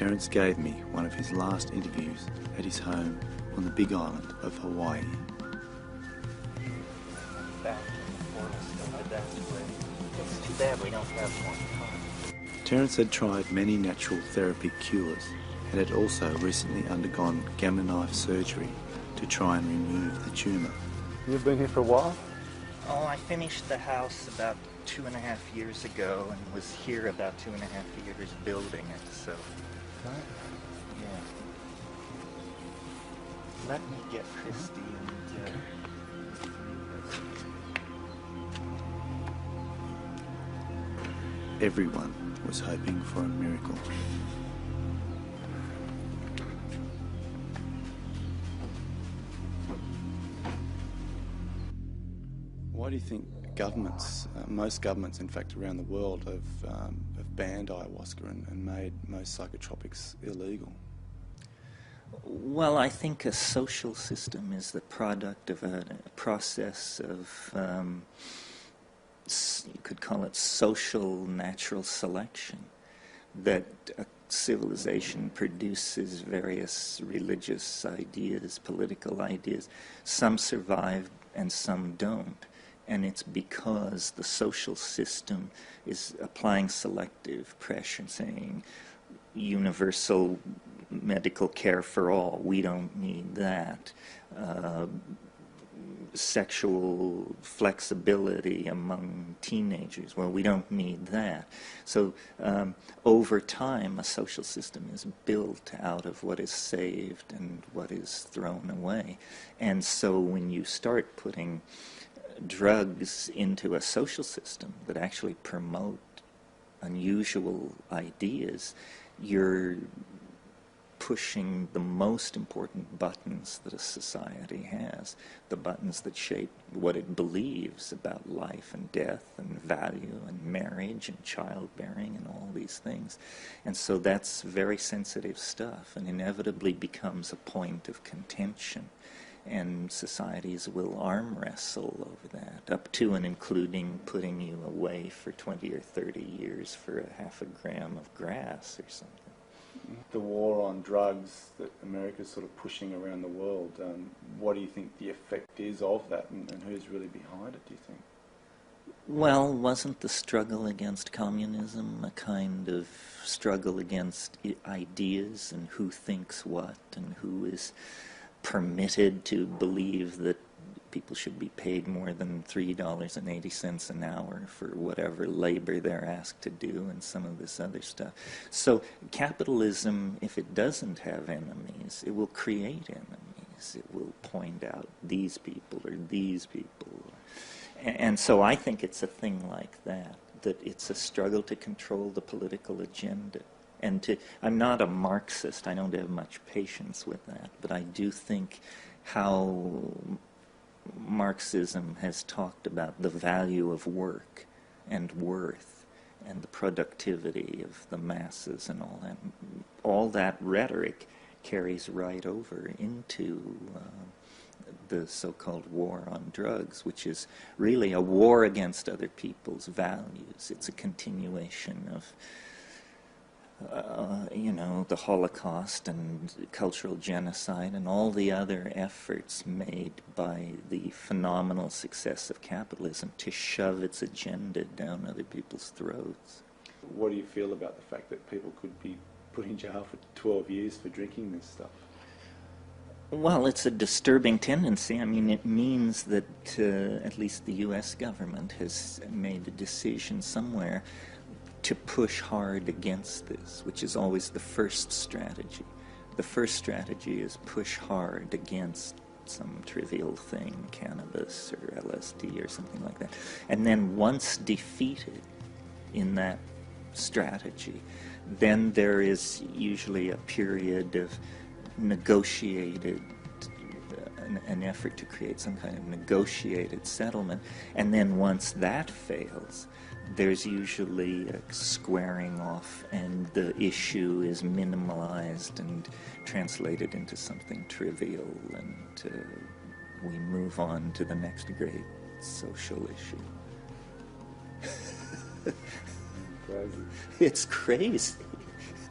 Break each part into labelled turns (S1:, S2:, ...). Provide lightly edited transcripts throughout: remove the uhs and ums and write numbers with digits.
S1: Terence gave me one of his last interviews at his home on the Big Island of Hawaii.
S2: It's too bad we don't have more time.
S1: Terence had tried many natural therapy cures and had also recently undergone gamma knife surgery to try and remove the tumour.
S3: You've been here for a while?
S2: Oh, I finished the house about 2.5 years ago and was here about 2.5 years building it, so...
S3: Right.
S2: Yeah. Let me get Christy and...
S1: Everyone was hoping for a miracle. Why do you think governments, most governments in fact around the world, have banned ayahuasca and made most psychotropics illegal?
S2: Well, I think a social system is the product of a process of, you could call it social natural selection, that a civilization produces various religious ideas, political ideas. Some survive and some don't. And it's because the social system is applying selective pressure, saying universal medical care for all. We don't need that. Sexual flexibility among teenagers. Well, we don't need that. So over time, a social system is built out of what is saved and what is thrown away. And so when you start putting drugs into a social system that actually promote unusual ideas, you're pushing the most important buttons that a society has, the buttons that shape what it believes about life and death and value and marriage and childbearing and all these things. And so that's very sensitive stuff and inevitably becomes a point of contention. And societies will arm wrestle over that, up to and including putting you away for 20 or 30 years for a half a gram of grass or something.
S1: The war on drugs that America's sort of pushing around the world, what do you think the effect is of that, and who's really behind it, do you think?
S2: Well, wasn't the struggle against communism a kind of struggle against ideas and who thinks what and who is permitted to believe that people should be paid more than $3.80 an hour for whatever labor they're asked to do and some of this other stuff. So capitalism, if it doesn't have enemies, it will create enemies. It will point out these people or these people. And so I think it's a thing like that, that it's a struggle to control the political agenda. And I'm not a Marxist, I don't have much patience with that, but I do think how Marxism has talked about the value of work and worth and the productivity of the masses and all that rhetoric carries right over into the so-called war on drugs, which is really a war against other people's values. It's a continuation of the Holocaust and cultural genocide and all the other efforts made by the phenomenal success of capitalism to shove its agenda down other people's throats.
S1: What do you feel about the fact that people could be put in jail for 12 years for drinking this stuff?
S2: Well, it's a disturbing tendency. I mean, it means that at least the U.S. government has made a decision somewhere to push hard against this, which is always the first strategy. The first strategy is push hard against some trivial thing, cannabis or LSD or something like that. And then once defeated in that strategy, then there is usually a period of negotiated, an effort to create some kind of negotiated settlement. And then once that fails, there's usually a squaring off and the issue is minimalized and translated into something trivial, and we move on to the next great social issue.
S1: Crazy.
S2: It's crazy.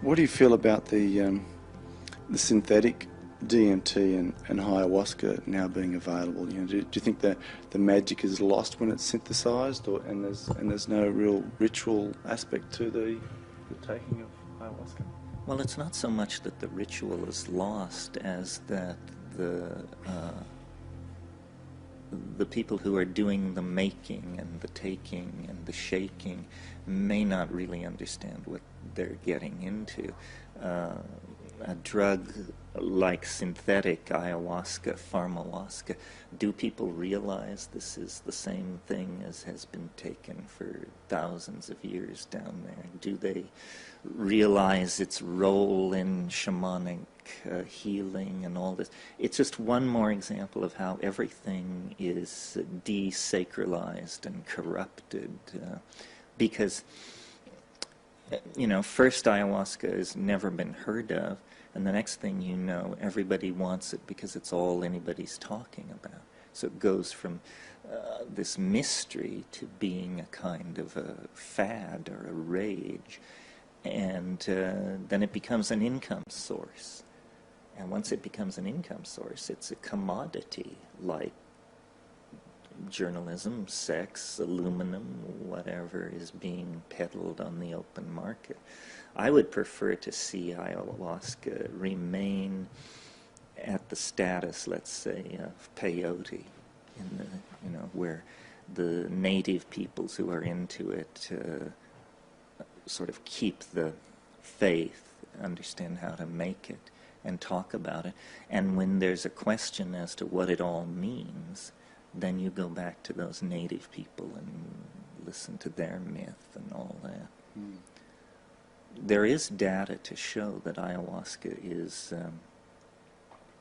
S1: What do you feel about the synthetic DMT and ayahuasca now being available? You know, do you think that the magic is lost when it's synthesized, and there's no real ritual aspect to the taking of ayahuasca?
S2: Well, it's not so much that the ritual is lost as that the people who are doing the making and the taking and the shaking may not really understand what they're getting into. A drug like synthetic ayahuasca, pharmahuasca, do people realize this is the same thing as has been taken for thousands of years down there? Do they realize its role in shamanic healing and all this? It's just one more example of how everything is desacralized and corrupted, because first ayahuasca has never been heard of, and the next thing you know, everybody wants it because it's all anybody's talking about. So it goes from this mystery to being a kind of a fad or a rage, and then it becomes an income source. And once it becomes an income source, it's a commodity like journalism, sex, aluminum, whatever is being peddled on the open market. I would prefer to see ayahuasca remain at the status, let's say, of peyote, where the native peoples who are into it sort of keep the faith, understand how to make it, and talk about it. And when there's a question as to what it all means, then you go back to those native people and listen to their myth and all that. Mm. There is data to show that ayahuasca is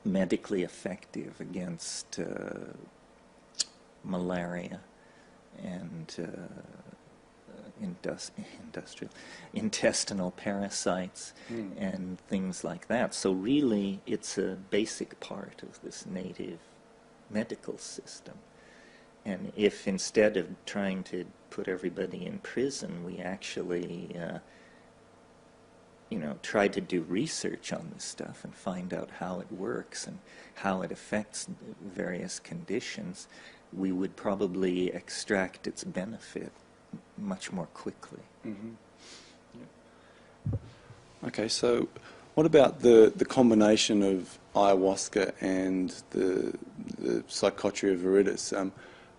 S2: medically effective against malaria and intestinal parasites and things like that. So really, it's a basic part of this native medical system. And if instead of trying to put everybody in prison, we actually try to do research on this stuff and find out how it works and how it affects various conditions, we would probably extract its benefit much more quickly.
S1: Mm-hmm. Yeah. Okay, so what about the combination of ayahuasca and the psychotria viridis?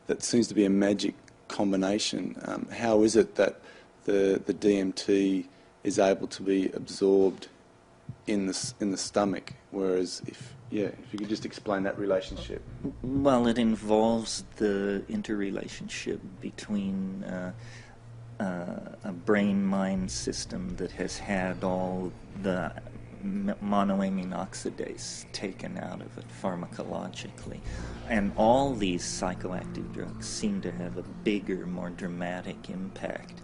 S1: That seems to be a magic combination. How is it that the DMT is able to be absorbed in the stomach, whereas if you could just explain that relationship.
S2: Well, it involves the interrelationship between a brain-mind system that has had all the monoamine oxidase taken out of it pharmacologically. And all these psychoactive drugs seem to have a bigger, more dramatic impact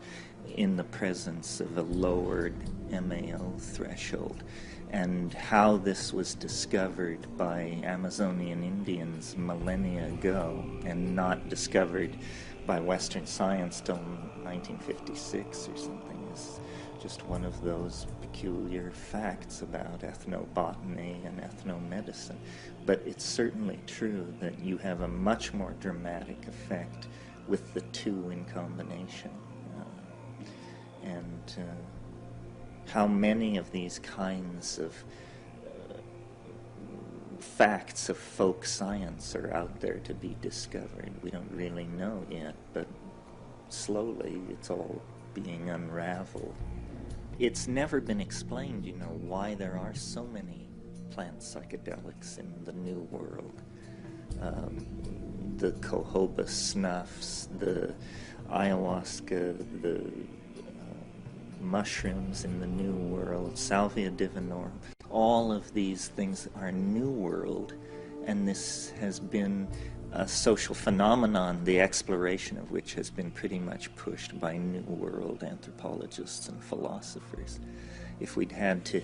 S2: in the presence of a lowered MAO threshold. And how this was discovered by Amazonian Indians millennia ago and not discovered by Western science till 1956 or something is just one of those peculiar facts about ethnobotany and ethnomedicine. But it's certainly true that you have a much more dramatic effect with the two in combination. How many of these kinds of facts of folk science are out there to be discovered? We don't really know yet, but slowly it's all being unraveled. It's never been explained, why there are so many plant psychedelics in the New World. The jojoba snuffs, the ayahuasca, the mushrooms in the New World, salvia divinorum. All of these things are New World, and this has been a social phenomenon, the exploration of which has been pretty much pushed by New World anthropologists and philosophers. If we'd had to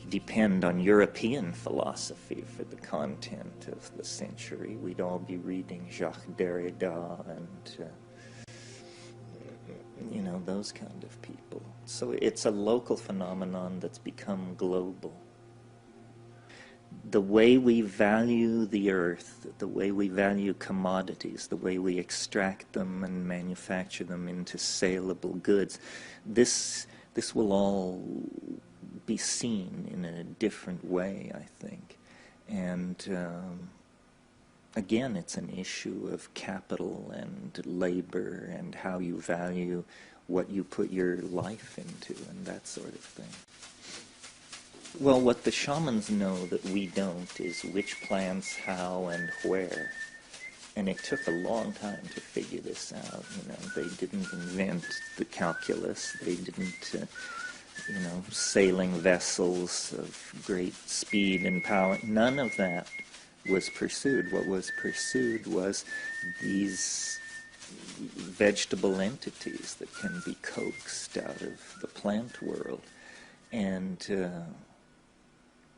S2: depend on European philosophy for the content of the century, we'd all be reading Jacques Derrida and you know, those kind of people. So it's a local phenomenon that's become global. The way we value the earth, the way we value commodities, the way we extract them and manufacture them into saleable goods, this will all be seen in a different way, I think. And again, it's an issue of capital and labor and how you value what you put your life into and that sort of thing. Well, what the shamans know that we don't is which plants, how, and where. And it took a long time to figure this out. You know, they didn't invent the calculus. They didn't, you know, sailing vessels of great speed and power. None of that was pursued. What was pursued was these vegetable entities that can be coaxed out of the plant world. And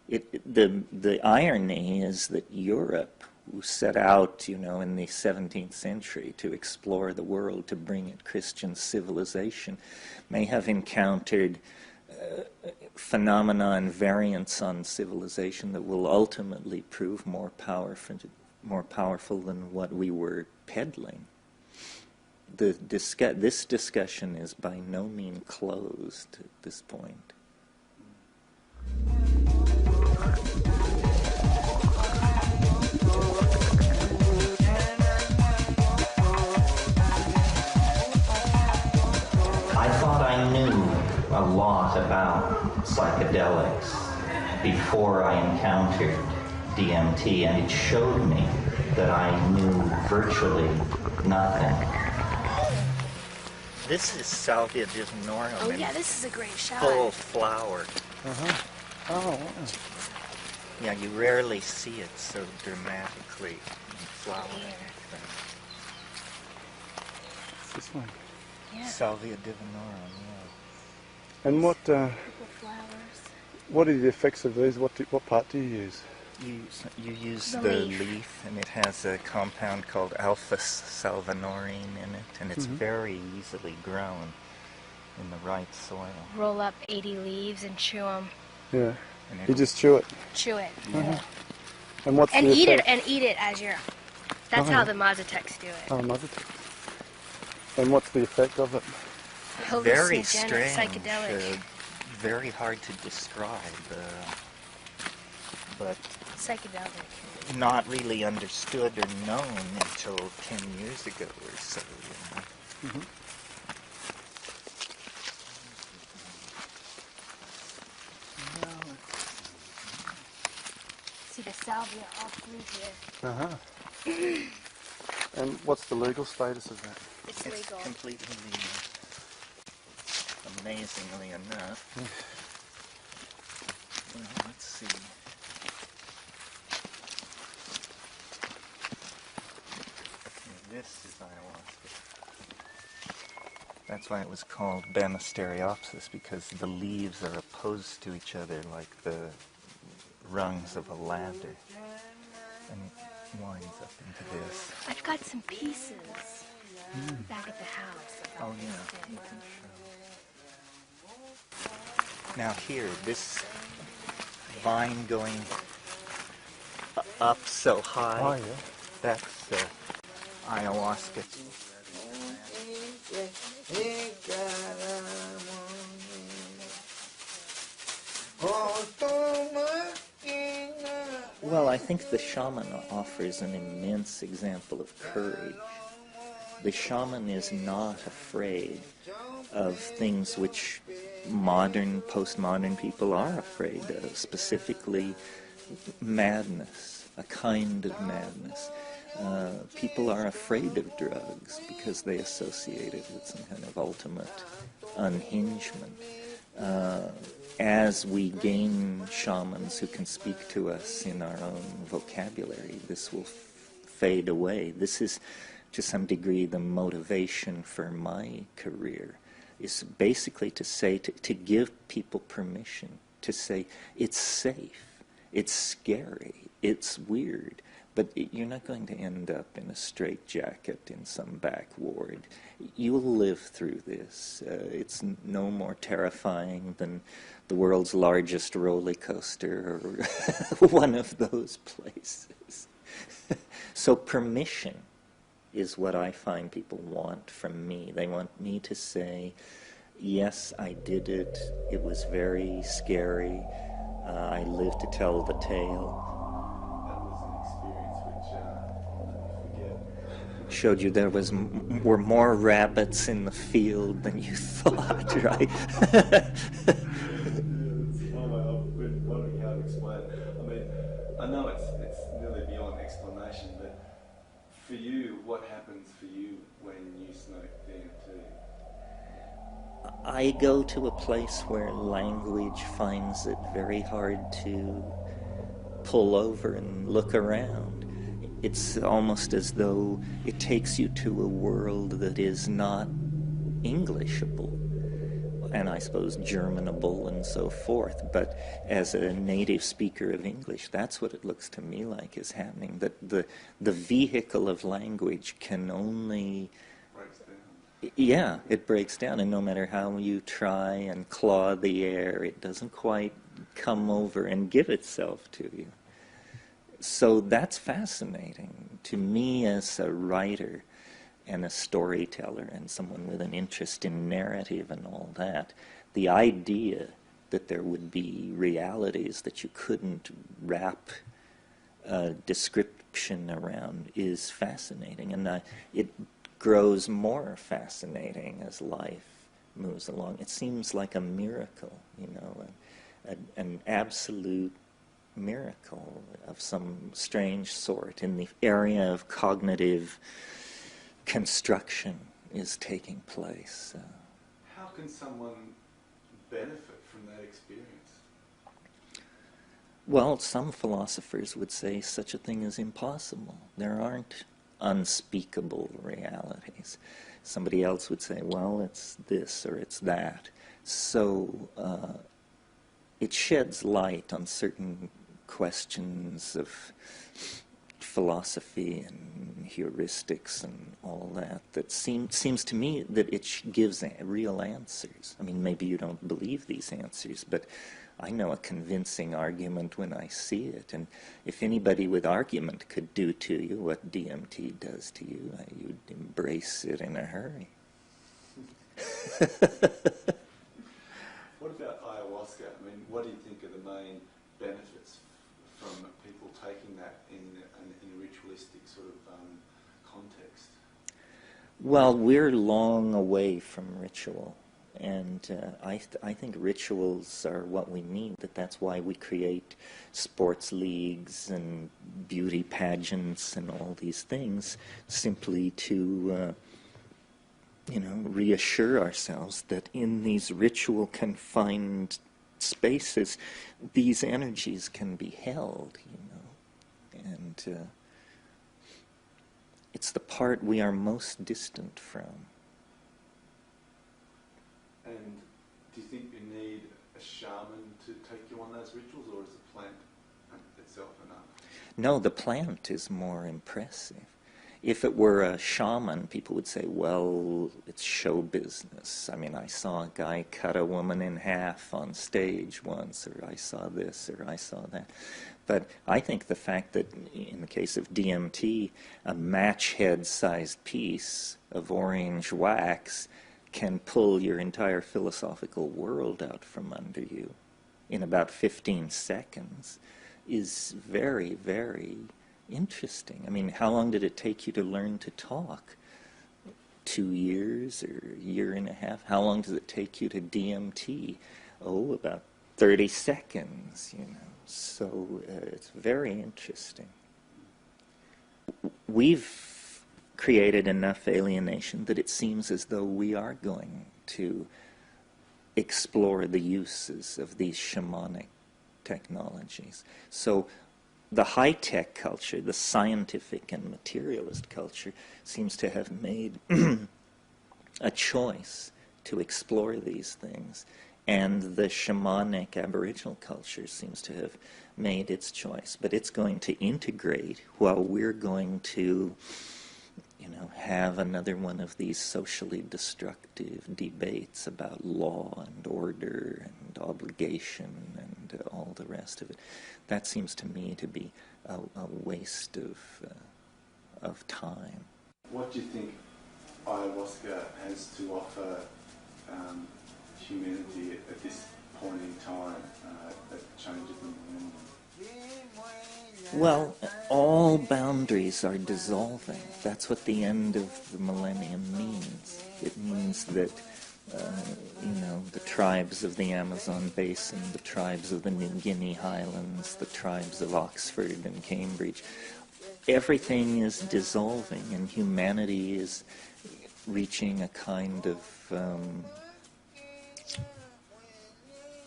S2: the irony is that Europe, who set out, you know, in the 17th century to explore the world, to bring it Christian civilization, may have encountered phenomena and variants on civilization that will ultimately prove more powerful than what we were peddling. This discussion is by no means closed at this point. I thought I knew a lot about psychedelics before I encountered DMT, and it showed me that I knew virtually nothing. This is salvia divinorum.
S4: Oh yeah, this is a great shot.
S2: Full flower.
S3: Uh-huh. Oh, wow.
S2: Yeah, you rarely see it so dramatically in flowering.
S3: This one.
S4: Yeah.
S2: Salvia divinorum, yeah.
S3: And what
S4: Purple flowers.
S3: what are the effects of these? What part do you use?
S2: You use
S4: The
S2: the
S4: leaf.
S2: leaf, and it has a compound called alpha-salvinorin in it, and it's very easily grown in the right soil.
S4: Roll up 80 leaves and chew them.
S3: Yeah.
S2: And
S3: You just chew it.
S4: Chew it.
S3: And what's
S4: And
S3: the
S4: eat it.
S3: effect?
S4: And eat it as you're. That's
S3: Oh.
S4: how the Mazateks do it.
S3: Oh, mother. And what's the effect of it?
S2: Very
S4: Hallucinogenic,
S2: strange,
S4: psychedelic.
S2: very hard to describe, but
S4: Psychedelic.
S2: not really understood or known until 10 years ago or so. You know?
S4: See the salvia all through here.
S3: Uh-huh. And what's the legal status of that?
S4: It's
S2: It's
S4: legal.
S2: completely legal. Amazingly enough. Well, let's see. This is ayahuasca. That's why it was called Banisteriopsis, because the leaves are opposed to each other like the rungs of a ladder. And it winds up into this.
S4: I've got some pieces back at the house.
S2: Oh yeah, you can show. Now here, this vine going up so high,
S3: Oh, yeah.
S2: that's ayahuasca. Well, I think the shaman offers an immense example of courage. The shaman is not afraid of things which modern, postmodern people are afraid of, specifically madness, a kind of madness. People are afraid of drugs because they associate it with some kind of ultimate unhingement. As we gain shamans who can speak to us in our own vocabulary, this will fade away. This is, to some degree, the motivation for my career, is basically to say, to give people permission, to say, it's safe, it's scary, it's weird, but you're not going to end up in a straitjacket in some back ward. You'll live through this. It's no more terrifying than the world's largest roller coaster or one of those places. So permission is what I find people want from me. They want me to say, yes, I did it. It was very scary. I lived to tell the tale.
S1: That was an experience which I'll never forget.
S2: Showed you there were more rabbits in the field than you thought, right?
S1: I've been wondering how to explain it. I mean, I know it's nearly beyond explanation, but for you, what happens for you when you smoke DMT?
S2: I go to a place where language finds it very hard to pull over and look around. It's almost as though it takes you to a world that is not Englishable, and I suppose Germanable and so forth. But as a native speaker of English, that's what it looks to me like is happening, that the vehicle of language can only... Yeah, it breaks down, and no matter how you try and claw the air, it doesn't quite come over and give itself to you. So that's fascinating to me as a writer and a storyteller and someone with an interest in narrative and all that. The idea that there would be realities that you couldn't wrap a description around is fascinating, and it grows more fascinating as life moves along. It seems like a miracle, you know, an absolute miracle of some strange sort in the area of cognitive construction is taking place.
S1: How can someone benefit from that experience?
S2: Well, some philosophers would say such a thing is impossible. There aren't unspeakable realities. Somebody else would say, well, it's this or it's that. So it sheds light on certain questions of philosophy and heuristics and all that seems to me that it gives real answers. I mean, maybe you don't believe these answers, but I know a convincing argument when I see it. And if anybody with argument could do to you what DMT does to you, you'd embrace it in a hurry.
S1: What about ayahuasca? I mean, what do you think are the main benefits from people taking that in a ritualistic sort of context?
S2: Well, we're long away from ritual. And I think rituals are what we need, that's why we create sports leagues and beauty pageants and all these things, simply to, reassure ourselves that in these ritual confined spaces, these energies can be held, and it's the part we are most distant from.
S1: And do you think you need a shaman to take you on those rituals, or is the plant itself enough?
S2: No, the plant is more impressive. If it were a shaman, people would say, well, it's show business. I mean, I saw a guy cut a woman in half on stage once, or I saw this, or I saw that. But I think the fact that, in the case of DMT, a match head-sized piece of orange wax can pull your entire philosophical world out from under you in about 15 seconds is very, very interesting. I mean, how long did it take you to learn to talk? 2 years or a year and a half? How long does it take you to DMT? Oh, about 30 seconds, So it's very interesting. We've created enough alienation that it seems as though we are going to explore the uses of these shamanic technologies. So the high-tech culture, the scientific and materialist culture, seems to have made a choice to explore these things. And the shamanic Aboriginal culture seems to have made its choice. But it's going to integrate while we're going to, have another one of these socially destructive debates about law and order and obligation and all the rest of it. That seems to me to be a waste of time.
S1: What do you think ayahuasca has to offer humanity at this point in time that changes the millennium?
S2: Well, all boundaries are dissolving. That's what the end of the millennium means. It means that, the tribes of the Amazon basin, the tribes of the New Guinea highlands, the tribes of Oxford and Cambridge, everything is dissolving, and humanity is reaching a kind of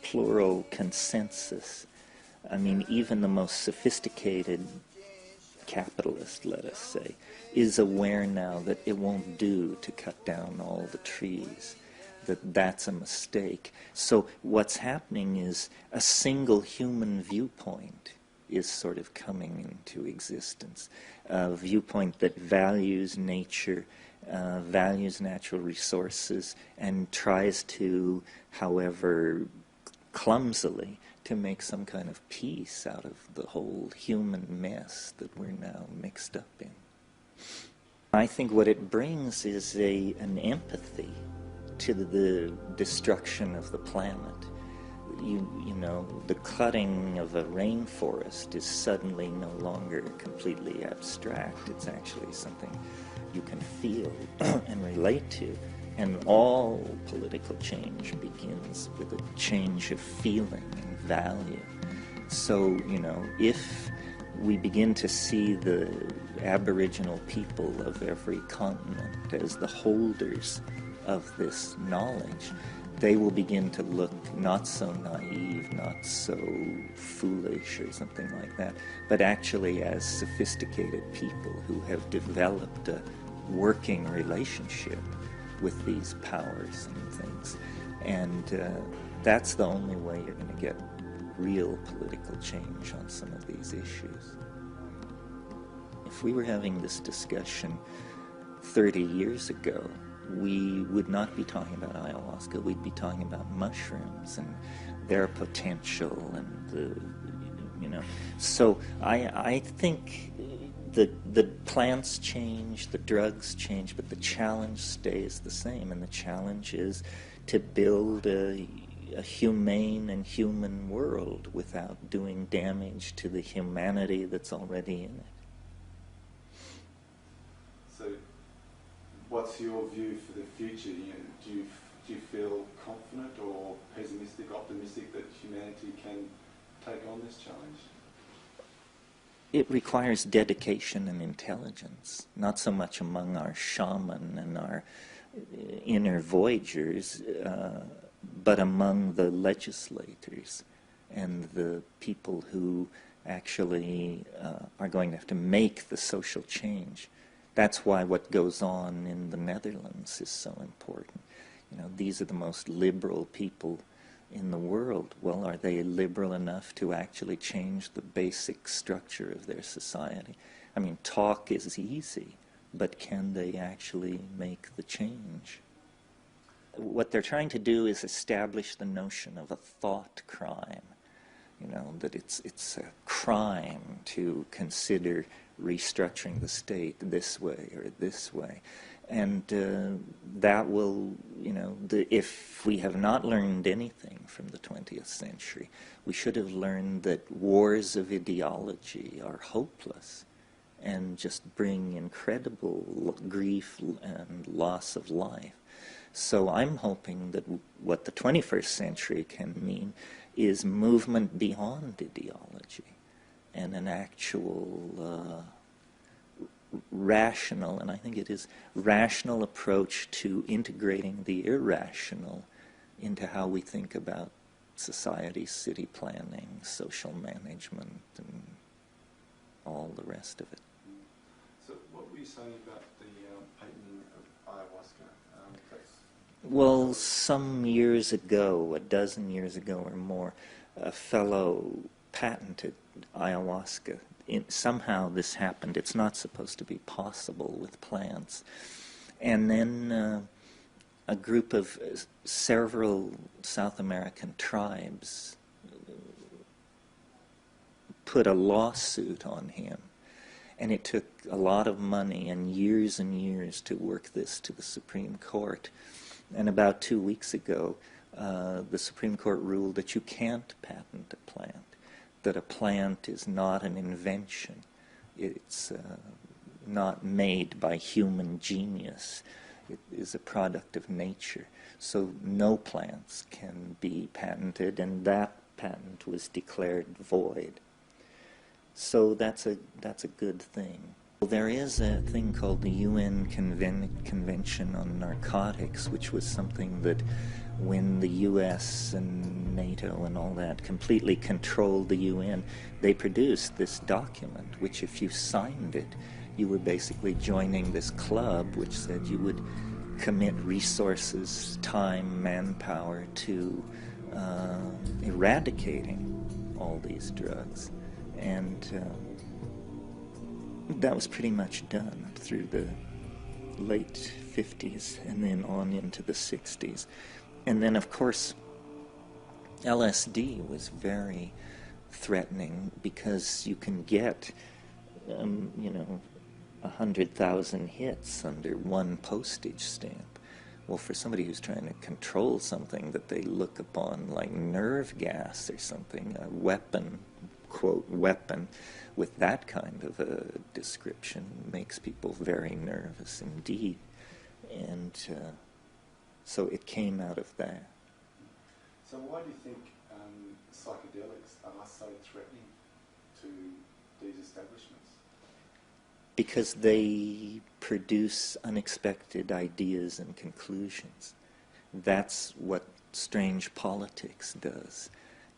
S2: plural consensus. I mean, even the most sophisticated capitalist, let us say, is aware now that it won't do to cut down all the trees, that that's a mistake. So what's happening is a single human viewpoint is sort of coming into existence, a viewpoint that values nature, values natural resources, and tries to, however clumsily, to make some kind of peace out of the whole human mess that we're now mixed up in. I think what it brings is an empathy to the destruction of the planet. The cutting of a rainforest is suddenly no longer completely abstract. It's actually something you can feel and relate to. And all political change begins with a change of feeling and value. So, if we begin to see the Aboriginal people of every continent as the holders of this knowledge, they will begin to look not so naive, not so foolish or something like that, but actually as sophisticated people who have developed a working relationship with these powers and things. And that's the only way you're going to get real political change on some of these issues. If we were having this discussion 30 years ago, we would not be talking about ayahuasca, we'd be talking about mushrooms and their potential and So I think the plants change, the drugs change, but the challenge stays the same, and the challenge is to build a humane and human world without doing damage to the humanity that's already in it.
S1: So, what's your view for the future? Do you feel confident or pessimistic, optimistic that humanity can take on this challenge?
S2: It requires dedication and intelligence, not so much among our shaman and our inner voyagers, but among the legislators and the people who actually are going to have to make the social change. That's why what goes on in the Netherlands is so important. These are the most liberal people in the world. Well, are they liberal enough to actually change the basic structure of their society? I mean, talk is easy, but can they actually make the change? What they're trying to do is establish the notion of a thought crime, that it's a crime to consider restructuring the state this way or this way. And that will, if we have not learned anything from the 20th century, we should have learned that wars of ideology are hopeless and just bring incredible grief and loss of life. So I'm hoping that what the 21st century can mean is movement beyond ideology and an actual rational, and I think it is rational approach to integrating the irrational into how we think about society, city planning, social management, and all the rest of it.
S1: So what were you saying about the patenting of ayahuasca?
S2: Well, some years ago, a dozen years ago or more, a fellow patented ayahuasca. Somehow this happened. It's not supposed to be possible with plants. And then a group of several South American tribes put a lawsuit on him. And it took a lot of money and years to work this to the Supreme Court. And about 2 weeks ago, the Supreme Court ruled that you can't patent a plant, that a plant is not an invention. It's not made by human genius. It is a product of nature. So no plants can be patented, and that patent was declared void. So that's a good thing. There is a thing called the UN Convention on Narcotics, which was something that when the US and NATO and all that completely controlled the UN, they produced this document, which if you signed it, you were basically joining this club which said you would commit resources, time, manpower to eradicating all these drugs. And that was pretty much done through the late 50s and then on into the 60s. And then, of course, LSD was very threatening because you can get, 100,000 hits under one postage stamp. Well, for somebody who's trying to control something that they look upon like nerve gas or something, a weapon, quote, weapon, with that kind of a description makes people very nervous indeed. And so it came out of that.
S1: So why do you think psychedelics are so threatening to these establishments?
S2: Because they produce unexpected ideas and conclusions. That's what strange politics does.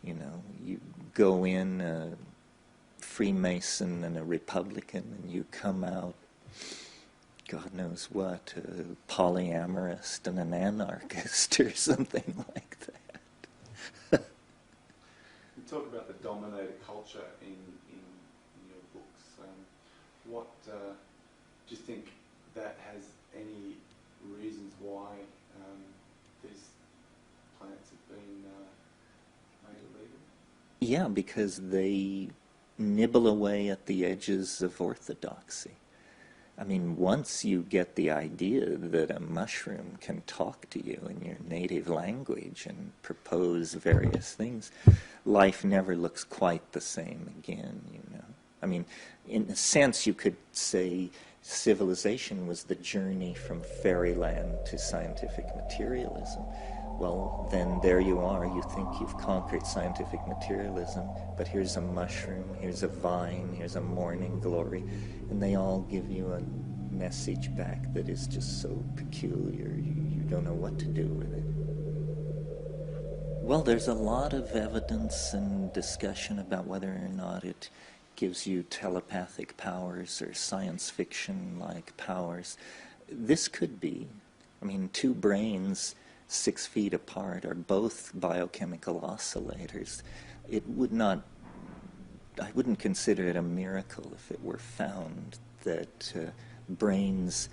S2: You know, you go in a Freemason and a Republican, and you come out, God knows what, a polyamorist and an anarchist or something like that.
S1: You talk about the dominator culture in your books. What do you think that has any reasons why these plants have been made illegal?
S2: Yeah, because they nibble away at the edges of orthodoxy. I mean, once you get the idea that a mushroom can talk to you in your native language and propose various things, life never looks quite the same again, you know. I mean, in a sense, you could say civilization was the journey from fairyland to scientific materialism. Well, then there you are. You think you've conquered scientific materialism, but here's a mushroom, here's a vine, here's a morning glory, and they all give you a message back that is just so peculiar, you don't know what to do with it. Well, there's a lot of evidence and discussion about whether or not it gives you telepathic powers or science fiction-like powers. This could be. I mean, two brains 6 feet apart are both biochemical oscillators. I wouldn't consider it a miracle if it were found that brains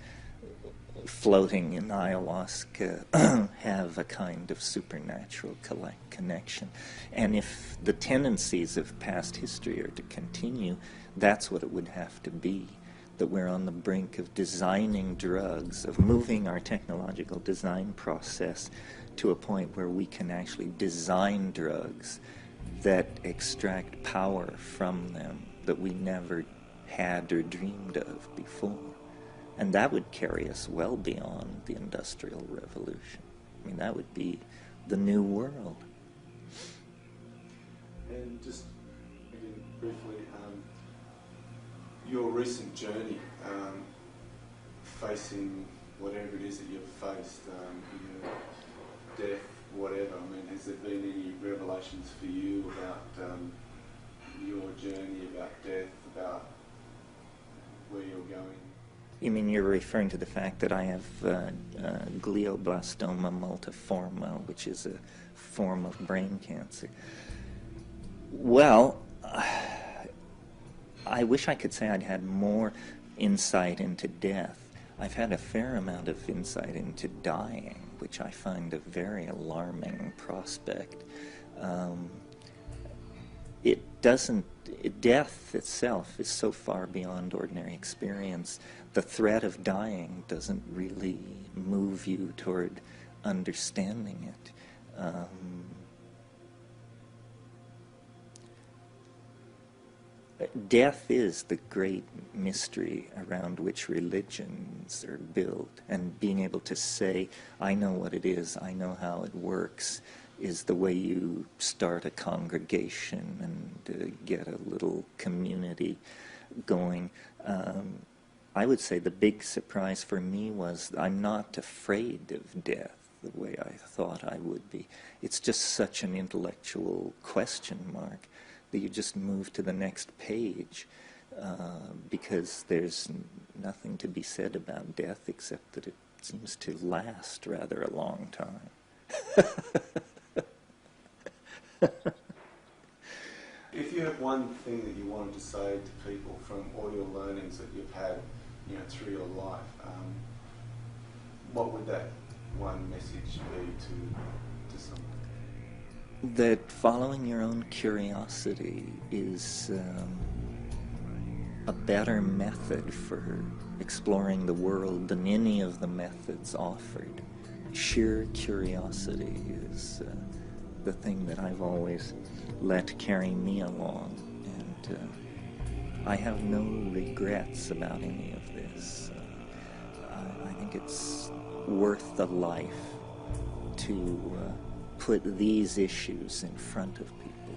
S2: floating in ayahuasca have a kind of supernatural connection. And if the tendencies of past history are to continue, that's what it would have to be, that we're on the brink of designing drugs, of moving our technological design process to a point where we can actually design drugs that extract power from them that we never had or dreamed of before. And that would carry us well beyond the Industrial Revolution. I mean, that would be the new world.
S1: And just again, briefly, your recent journey, facing whatever it is that you've faced, death, whatever. I mean, has there been any revelations for you about your journey, about death, about where you're going?
S2: You mean you're referring to the fact that I have glioblastoma multiforme, which is a form of brain cancer? Well, I wish I could say I'd had more insight into death. I've had a fair amount of insight into dying, which I find a very alarming prospect. Death itself is so far beyond ordinary experience. The threat of dying doesn't really move you toward understanding it. Death is the great mystery around which religions are built, and being able to say, I know what it is, I know how it works, is the way you start a congregation and get a little community going. I would say the big surprise for me was I'm not afraid of death the way I thought I would be. It's just such an intellectual question mark that you just move to the next page because there's nothing to be said about death except that it seems to last rather a long time.
S1: If you have one thing that you wanted to say to people from all your learnings that you've had, through your life, what would that one message be to someone?
S2: That following your own curiosity is a better method for exploring the world than any of the methods offered. Sheer curiosity is the thing that I've always let carry me along, and I have no regrets about any of this. I think it's worth the life to put these issues in front of people.